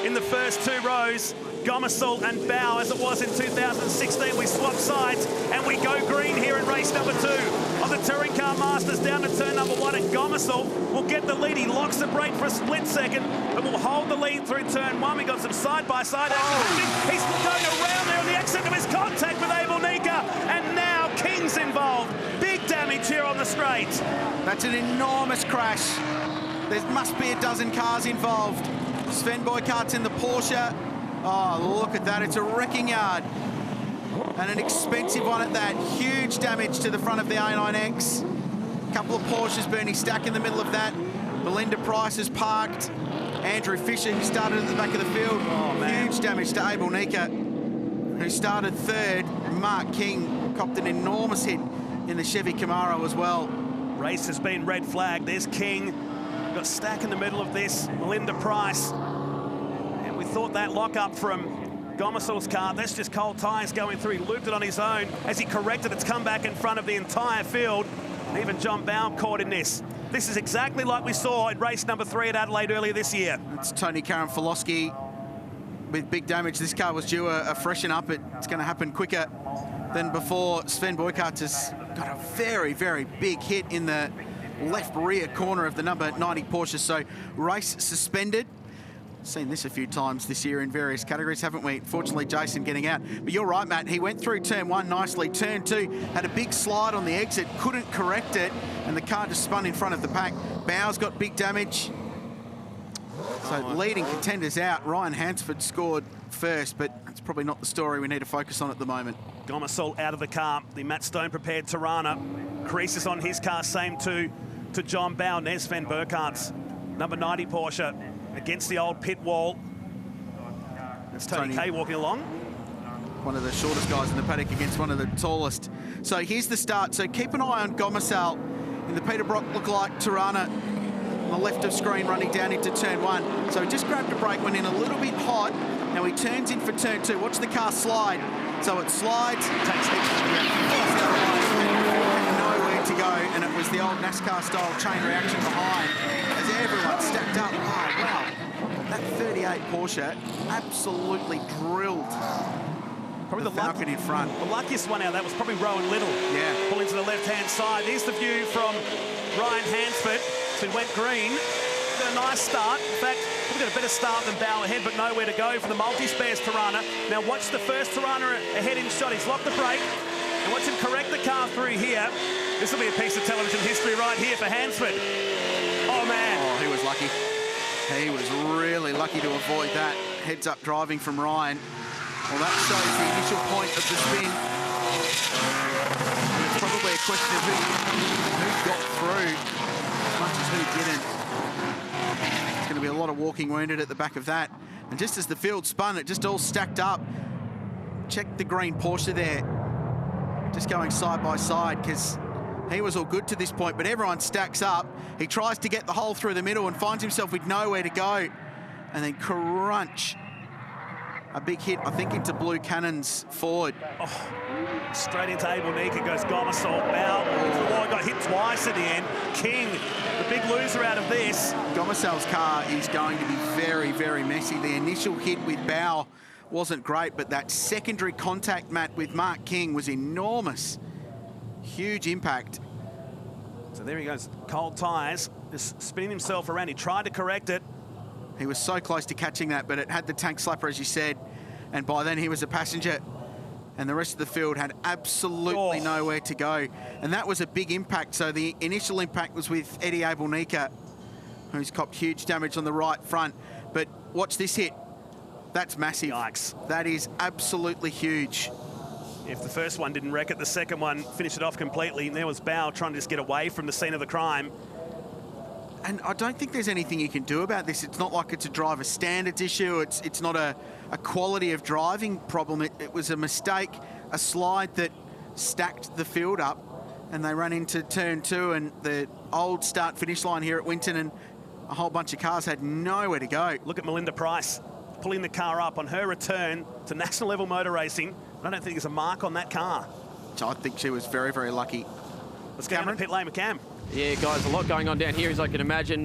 in the first two rows. Gomersall and Bow, as it was in 2016. We swap sides and we go green here in race number 2 of the Touring Car Masters down to turn number 1. And Gomersall will get the lead. He locks the brake for a split second, but will hold the lead through turn 1. We got some side-by-side action. He's going around there on the exit of his contact with Abel Nika, and now King's involved. Big damage here on the straight. That's an enormous crash. There must be a dozen cars involved. Sven Boykart's in the Porsche. Oh, look at that. It's a wrecking yard. And an expensive one at that. Huge damage to the front of the A9X. A couple of Porsches burning stack in the middle of that. Melinda Price is parked. Andrew Fisher, who started at the back of the field. Oh, man. Huge damage to Abel Nika, who started third. Mark King copped an enormous hit in the Chevy Camaro as well. Race has been red flagged. There's King. We've got Stack in the middle of this. Melinda Price. And we thought that lock-up from Gomersall's car. That's just cold tyres going through. He looped it on his own. As he corrected, it's come back in front of the entire field. And even John Bow caught in this. This is exactly like we saw in race number 3 at Adelaide earlier this year. It's Tony Karamfilowski with big damage. This car was due a freshen up. It's going to happen quicker than before. Sven Boykart has got a very, very big hit in the left rear corner of the number 90 Porsche. So race suspended. Seen this a few times this year in various categories, haven't we? Fortunately, Jason getting out. But you're right, Matt. He went through turn 1 nicely. Turn 2 had a big slide on the exit, couldn't correct it, and the car just spun in front of the pack. Bow's got big damage. So leading contenders out. Ryan Hansford scored first, but that's probably not the story we need to focus on at the moment. Gomersall out of the car. The Matt Stone prepared Tirana. Creases on his car, same to John Bow. And there's Sven Burkhart's number 90 Porsche against the old pit wall. That's Tony Kay walking along. One of the shortest guys in the paddock against one of the tallest. So here's the start. So keep an eye on Gomersall in the Peter Brock lookalike Tirana on the left of screen running down into turn 1. So he just grabbed a brake, went in a little bit hot. Now he turns in for turn 2. Watch the car slide. So it slides, takes nowhere to go, and it was the old NASCAR style chain reaction behind as everyone stacked up. Oh, wow. That 38 Porsche absolutely drilled. Probably the Falcon in front. The luckiest one out of that was probably Rowan Little. Yeah. Pulling to the left-hand side. Here's the view from Ryan Hansford, who went green. Got a nice start. In fact, probably got a better start than Bow ahead, but nowhere to go for the multi-spares Tirana. Now watch the first Tirana ahead in shot. He's locked the brake. And watch him correct the car through here. This will be a piece of television history right here for Hansford. Oh, man. Oh, he was lucky. He was really lucky to avoid that. Heads-up driving from Ryan. Well, that shows the initial point of the spin. And it's probably a question of who got through as much as who didn't. There's going to be a lot of walking wounded at the back of that. And just as the field spun, it just all stacked up. Check the green Porsche there. Just going side by side, because he was all good to this point, but everyone stacks up. He tries to get the hole through the middle and finds himself with nowhere to go. And then crunch. A big hit, I think, into Blue Cannon's Ford. Oh, straight into Abel Nika goes Gomersall. Bow got hit twice at the end. King, the big loser out of this. Gomersall's car is going to be very, very messy. The initial hit with Bow wasn't great, but that secondary contact, Matt, with Mark King was enormous. Huge impact. So there he goes, cold tyres, just spinning himself around. He tried to correct it. He was so close to catching that, but it had the tank slapper, as you said, and by then he was a passenger, and the rest of the field had absolutely nowhere to go. And that was a big impact. So the initial impact was with Eddie Abel Nika, who's copped huge damage on the right front. But watch this hit. That's massive. Yikes. That is absolutely huge. If the first one didn't wreck it, the second one finished it off completely. And there was Bow trying to just get away from the scene of the crime. And I don't think there's anything you can do about this. It's not like it's a driver standards issue. It's not a quality of driving problem. It was a mistake, a slide that stacked the field up, and they ran into turn 2 and the old start-finish line here at Winton, and a whole bunch of cars had nowhere to go. Look at Melinda Price pulling the car up on her return to national level motor racing. I don't think there's a mark on that car. I think she was very, very lucky. Let's get on to pit lane with Cam. Yeah, guys, a lot going on down here, as I can imagine.